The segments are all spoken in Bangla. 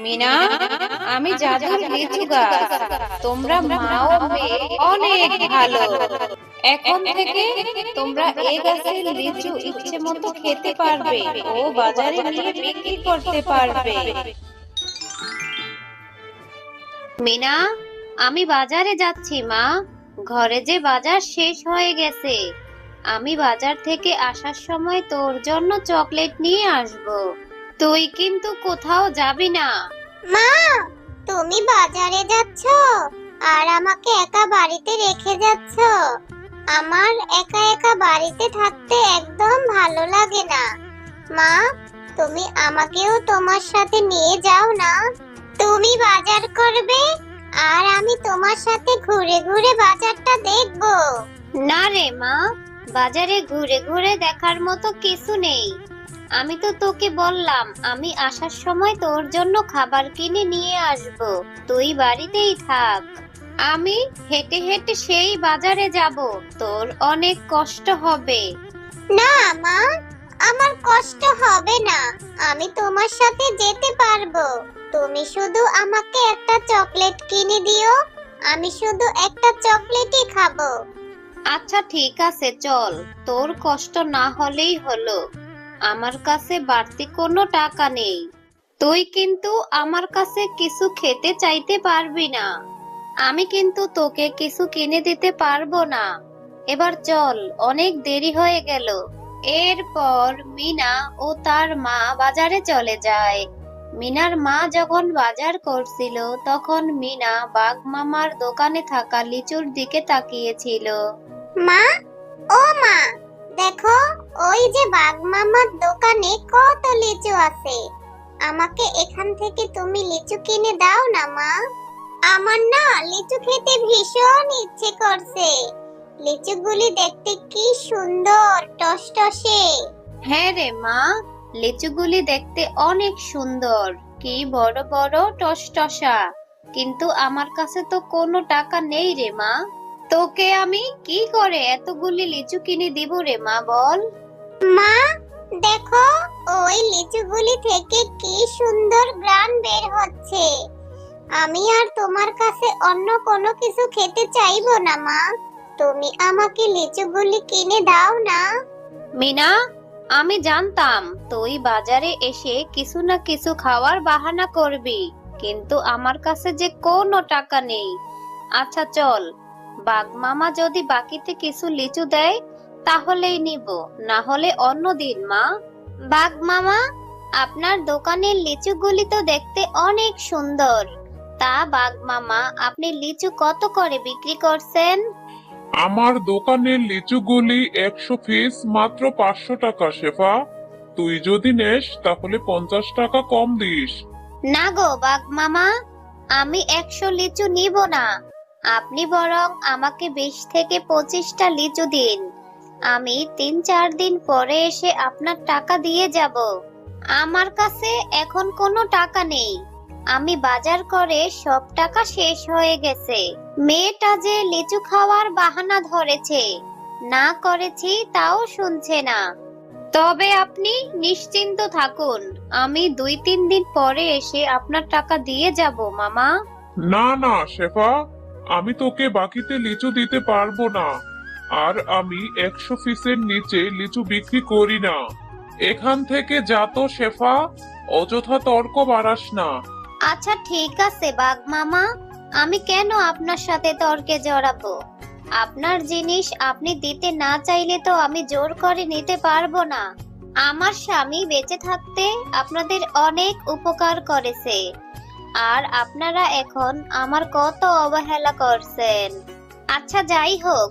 মিনা, আমি জাদুর লিচু গাছ। তোমরা মা ও মেয়ে অনেক ভালো। এখন থেকে তোমরা এই গাছের লিচু ইচ্ছে মতো খেতে পারবে ও বাজারে নিয়ে বিক্রি করতে পারবে। মিনা, আমি বাজারে যাচ্ছি মা। ঘরে যে বাজার শেষ হয়ে গেছে। আমি বাজার থেকে আসার সময় তোর জন্য চকলেট নিয়ে আসব। তুই কিন্তু কোথাও যাবি না। মা, তুমি বাজারে যাচ্ছ আর আমাকে একা বাড়িতে রেখে যাচ্ছ? আমার একা একা বাড়িতে থাকতে একদম ভালো লাগে না। মা, তুমি আমাকেও তোমার সাথে নিয়ে যাও না। তুমি বাজার করবে আর আমি তোমার সাথে ঘুরে ঘুরে বাজারটা দেখব। না রে মা, বাজারে ঘুরে ঘুরে দেখার মতো কিছু নেই। আমি তো তোকে বললাম আমি আসার সময় তোর জন্য খাবার কিনে নিয়ে আসব। তুই বাড়িতেই থাক। আমি হেঁটে হেঁটে সেই বাজারে যাব। তোর অনেক কষ্ট হবে। না মা, আমার কষ্ট হবে না। আমি তোমার সাথে যেতে পারবো। তুমি শুধু আমাকে একটা চকলেট কিনে দিও। আমি শুধু একটা চকলেটই খাবো। আচ্ছা ঠিক আছে, চল। তোর কষ্ট না হলেই হলো। আমার কাছে বাড়তি কোনো টাকা নেই। তুই কিন্তু আমার কাছে কিছু খেতে চাইতে পারবি না। আমি কিন্তু তোকে কিছু কিনে দিতে পারবো না। এবার চল, অনেক দেরি হয়ে গেল। এরপর মিনা ও তার মা বাজারে চলে যায়। মিনার মা যখন বাজার করছিল তখন মিনা বাঘ মামার দোকানে থাকা লিচুর দিকে তাকিয়েছিল। মা, ও মা, দেখো, ওই যে বাঘ মামার দোকানে কত লিচু আছে। আমাকে এখান থেকে তুমি লিচু কিনে দাও না মা। আমার না লিচু খেতে ভীষণ ইচ্ছে করছে। লিচুগুলি দেখতে কি সুন্দর, টসটসে। হ্যাঁ রে মা, লিচুগুলি দেখতে অনেক সুন্দর, কি বড় বড় টসটসা। কিন্তু আমার কাছে তো কোনো টাকা নেই রে মা। তোকে আমি কি করে এতগুলি লিচু কিনে দিব রে মা, বল? মা, দেখো, ওই লিচুগুলি থেকে কি সুন্দর ঘ্রাণ বের হচ্ছে। আমি আর তোমার কাছে অন্য কোনো কিছু খেতে চাইবো না মা। তুমি আমাকে লিচুগুলি কিনে দাও না। মিনা, আমি জানতাম তুই বাজারে এসে কিছু না কিছু খাওয়ার বাহানা করবি, কিন্তু আমার কাছে যে কোনো টাকা নেই। আচ্ছা চল, বাঘ মামা যদি বাকিতে কিছু লিচু দেয় তাহলেই নিব, না হলে অন্য দিন মা। বাঘ মামা, আপনার দোকানের লিচুগুলি তো দেখতে অনেক সুন্দর। তা বাঘ মামা, আপনি লিচু কত করে বিক্রি করছেন? আমার দোকানের লিচুগুলি 100 পিস মাত্র 500 টাকা শেফা। তুই যদি নেস তাহলে 50 টাকা কম দিস। না গো বাঘ মামা, আমি 100 লিচু নিব না। আপনি বরং আমাকে 20 থেকে 25টা লিচু দিন। আমি 3-4 দিন পরে এসে আপনার টাকা দিয়ে যাব। আমার কাছে এখন কোনো টাকা নেই। আমি বাজার করে সব টাকা শেষ হয়ে গেছে। মেয়েটা যে লিচু খাওয়ার বাহানা ধরেছে, না করেছি তাও শুনছে না। তবে আপনি নিশ্চিন্ত থাকুন, আমি 2-3 দিন পরে এসে আপনার টাকা দিয়ে যাব মামা। না না শেফা, আমি তোকে বাকিতে লিচু দিতে পারবো না। আর আমি 100 পিসের নিচে লিচু বিক্রি করি না। এখান থেকে যা তো শেফা, অযথা তর্ক বাড়াস না। আচ্ছা ঠিক আছে বাঘ মামা, আমি কেন আপনার সাথে তর্কে জড়াবো? আপনার জিনিস আপনি দিতে না চাইলে তো আমি জোর করে নিতে পারবো না। আমার স্বামী বেঁচে থাকতে আপনাদের অনেক উপকার করেছে, আর আপনারা এখন আমার কত অবহেলা করছেন। আচ্ছা যাই হোক,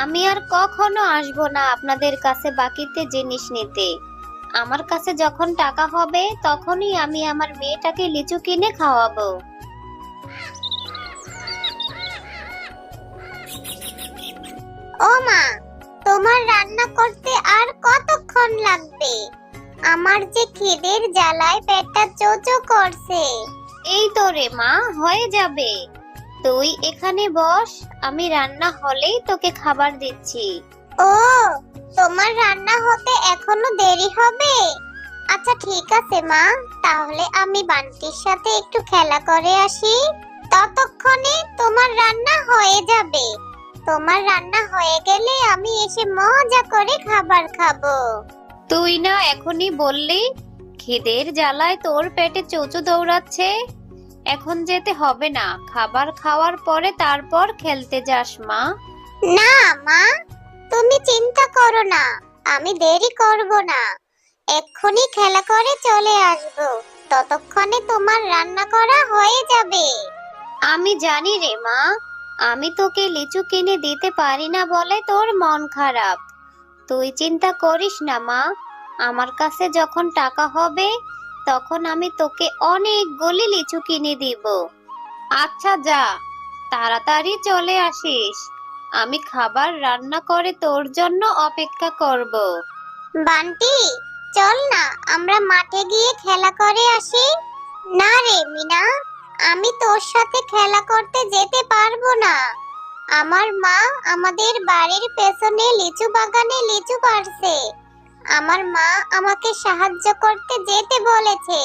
আমি আর কখনো আসবো না আপনাদের কাছে বাকিতে জিনিস নিতে। আমার কাছে যখন টাকা হবে তখনই আমি আমার মেয়েটাকে লিচু কিনে খাওয়াবো। ও মা, তোমার রান্না করতে আর কতক্ষণ লাগবে? আমার যে খিদের জ্বালায় পেটটা চোচো করছে। এই তো রে মা, হয়ে যাবে। তুই এখানে বস, আমি রান্না হলেই তোকে খাবার দিচ্ছি। ও, তোমার রান্না হতে এখনো দেরি হবে? আচ্ছা ঠিক আছে মা, তাহলে আমি বান্টির সাথে একটু খেলা করে আসি। ততক্ষণে তোমার রান্না হয়ে যাবে। তোমার রান্না হয়ে গেলে আমি এসে মজা করে খাবার খাবো। তুই না এখনই বললি খিদের জ্বালায় তোর পেটে চোচো দৌড়াচ্ছে। এখন যেতে হবে না, খাবার খাওয়ার পরে তারপর খেলতে যাস মা। না মা, তুমি চিন্তা করো না, আমি দেরি করব না, এক্ষুনি খেলা করে চলে আসবো। ততক্ষণে তোমার রান্না করা হয়ে যাবে। আমি জানি রে মা, আমি তোকে লিচু কিনে দিতে পারি না বলে তোর মন খারাপ। তুই চিন্তা করিস না মা, আমার কাছে যখন টাকা হবে তখন আমি তোকে অনেকগুলি লিচু কিনে দিব। আচ্ছা যা, তাড়াতাড়ি চলে আসিস, আমি খাবার রান্না করে তোর জন্য অপেক্ষা করব। বান্টি, চল না আমরা মাঠে গিয়ে খেলা করে আসি। না রে মিনা, আমি তোর সাথে খেলা করতে যেতে পারবো না। আমার মা আমাদের বাড়ির পেছনে লিচু বাগানে লিচু পাড়ছে। আমার মা আমাকে সাহায্য করতে যেতে বলেছে।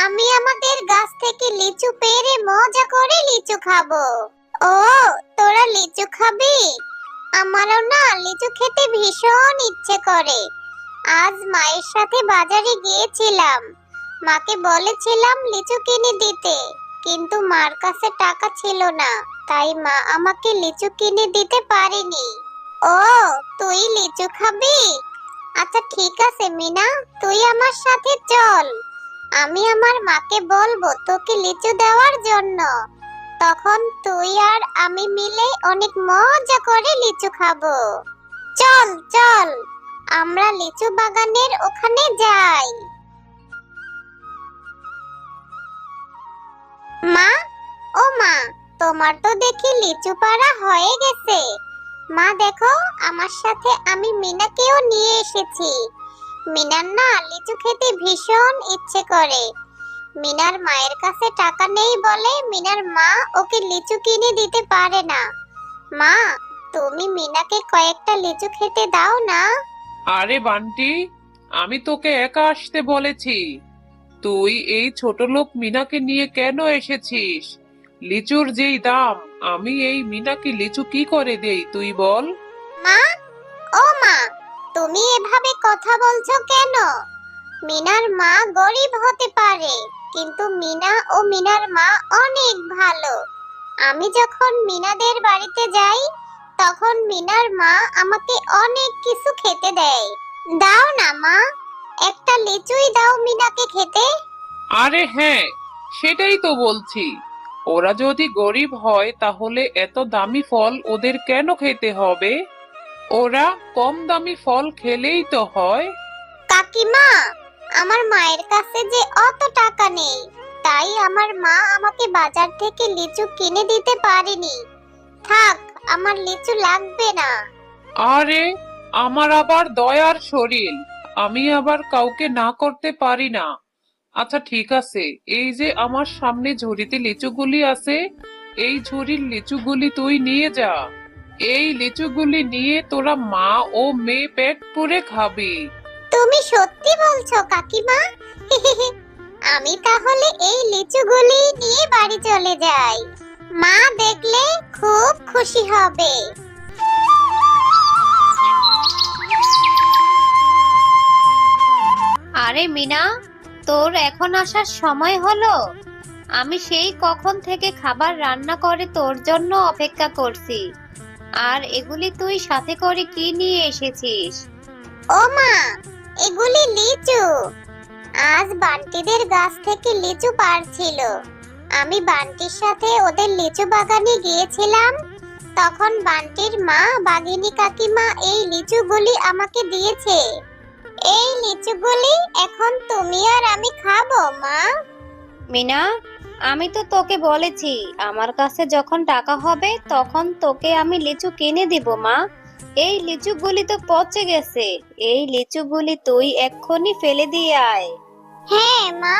আমি আমাদের গাছ থেকে লিচু পেড়ে মজা করে লিচু খাবো। ও, তোরা লিচু খাবি? আমারও না লিচু খেতে ভীষণ ইচ্ছে করে। আজ মায়ের সাথে বাজারে গিয়েছিলাম, মাকে বলেছিলাম লিচু কিনে দিতে, কিন্তু মার কাছে টাকা ছিল না, তাই মা আমাকে লিচু কিনে দিতে পারেনি। ও, তুই লিচু খাবি? আচ্ছা ঠিক আছে মিনা, তুই আমার সাথে চল, আমি আমার মাকে বলবো তোকে লিচু দেওয়ার জন্য। তখন তুই আর আমি মিলে অনেক মজা করে লিচু খাবো। চল চল, আমরা লিচু বাগানের ওখানে যাই। মা, ও মা, তোমার তো দেখি লিচু পাড়া হয়ে গেছে। মা দেখো, আমার সাথে আমি মিনাকেও নিয়ে এসেছি। মিনার না লিচু খেতে ভীষণ ইচ্ছে করে। মিনার মায়ের কাছে টাকা নেই বলে মিনার মা ওকে লিচু কিনে দিতে পারে না। মা, তুমি মিনাকে কয়েকটা লিচু খেতে দাও না। আরে বান্টি, আমি তোকে একা আসতে বলেছি, তুই এই ছোট লোক মিনাকে নিয়ে কেন এসেছিস? লিচুর যেই দাম, আমি এই মিনাকে লিচু কি করে দেই তুই বল? মা, ও মা, তুমি এভাবে কথা বলছো কেন? মিনার মা গরিব হতে পারে, কিন্তু মিনা ও মিনার মা অনেক ভালো। আমি যখন মিনাদের বাড়িতে যাই তখন মিনার মা আমাকে অনেক কিছু খেতে দেয়। দাও না মা, একটা লিচুই দাও মিনাকে খেতে। আরে হ্যাঁ, সেটাই তো বলছি, ওরা যদি গরিব হয় তাহলে এত দামি ফল ওদের কেন খেতে হবে? ওরা কম দামি ফল খেলেই তো হয়। কাকিমা, আমার মায়ের কাছে যে অত টাকা নেই, তাই আমার মা আমাকে বাজার থেকে লিচু কিনে দিতে পারেনি। থাক, আমার লিচু লাগবে না। আরে, আমার আবার দয়ার শরীর, আমি আবার কাউকে না করতে পারি না। আচ্ছা ঠিক আছে, এই যে আমার সামনে ঝুড়িতে লিচুগুলি আছে, এই ঝুড়ির লিচুগুলি তুই নিয়ে যা। এই লিচুগুলি নিয়ে তোরা মা ও মেয়ে পেট পুরে খাবি। তুমি সত্যি বলছো কাকিমা? আমি তাহলে এই লিচুগুলি নিয়ে বাড়ি চলে যাই, মা দেখলে খুব খুশি হবে। আরে মিনা, তোর এখন আসার সময় হলো? আমি সেই কখন থেকে খাবার রান্না করে তোর জন্য অপেক্ষা করছি, আর এগুলি তুই সাথে করে কি নিয়ে এসেছিস? ও মা, এগুলি লিচু। আজ বান্টিদের গাছ থেকে লিচু পাড়ছিল। আমি বান্টির সাথে ওদের লিচু বাগানে গিয়েছিলাম, তখন বান্টির মা বাঘিনী কাকিমা এই লিচুগুলি আমাকে দিয়েছে। এই লিচুগুলি এখন তুমি আর আমি খাবো মা। মিনা, আমি তো তোকে বলেছি আমার কাছে যখন টাকা হবে তখন তোকে আমি লিচু কিনে দিব মা। এই লিচুগুলি তো পচে গেছে, এই লিচুগুলি তুই এক্ষুনি ফেলে দিয়ে আয়। হ্যাঁ মা,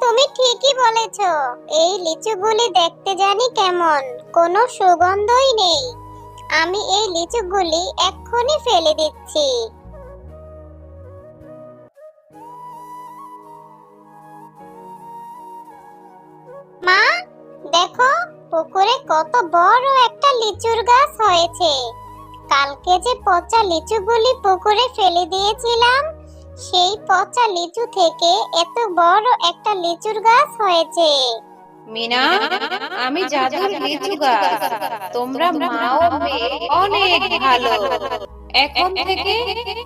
তুমি ঠিকই বলেছো। এই লিচুগুলি দেখতে জানি কেমন, কোনো সুগন্ধই নেই। আমি এই লিচুগুলি এক্ষুনি ফেলে দিচ্ছি। মা, দেখো পুকুরে কত বড় একটা লিচুর গাছ হয়েছে। কালকে যে পচা লিচুগুলি পুকুরে ফেলে দিয়েছিলাম, সেই পচা লিচু থেকে এত বড় একটা লিচুর গাছ হয়েছে। মিনা, আমি জাদুর লিচু গাছ, তোমরা মা ও মেয়ে অনেক ভালো। এখন থেকে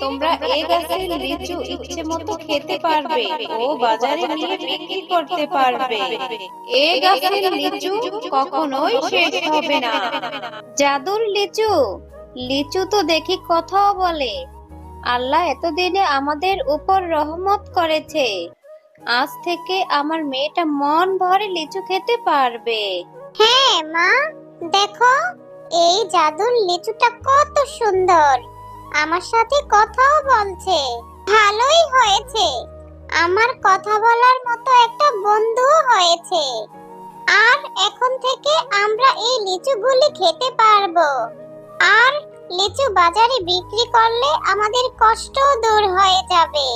তোমরা এই গাছের লিচু ইচ্ছে মতো খেতে পারবে ও বাজারে নিয়ে বিক্রি করতে পারবে। এই গাছের লিচু কখনোই শেষ হবে না। জাদুর লিচু, লিচু তো দেখি কথাও বলে। আল্লাহ এতদিনে আমাদের উপর রহমত করেছে। আজ থেকে আমার মেয়েটা মন ভরে লিচু খেতে পারবে। হ্যাঁ মা, দেখো এই জাদুর লিচুটা কত সুন্দর, আমার সাথে কথাও বলছে। ভালোই হয়েছে, আমার কথা বলার মতো একটা বন্ধুও হয়েছে। আর এখন থেকে আমরা এই লিচুগুলি খেতে পারবো। আর লিচু বাজারে বিক্রি করলে আমাদের কষ্টও দূর হয়ে যাবে।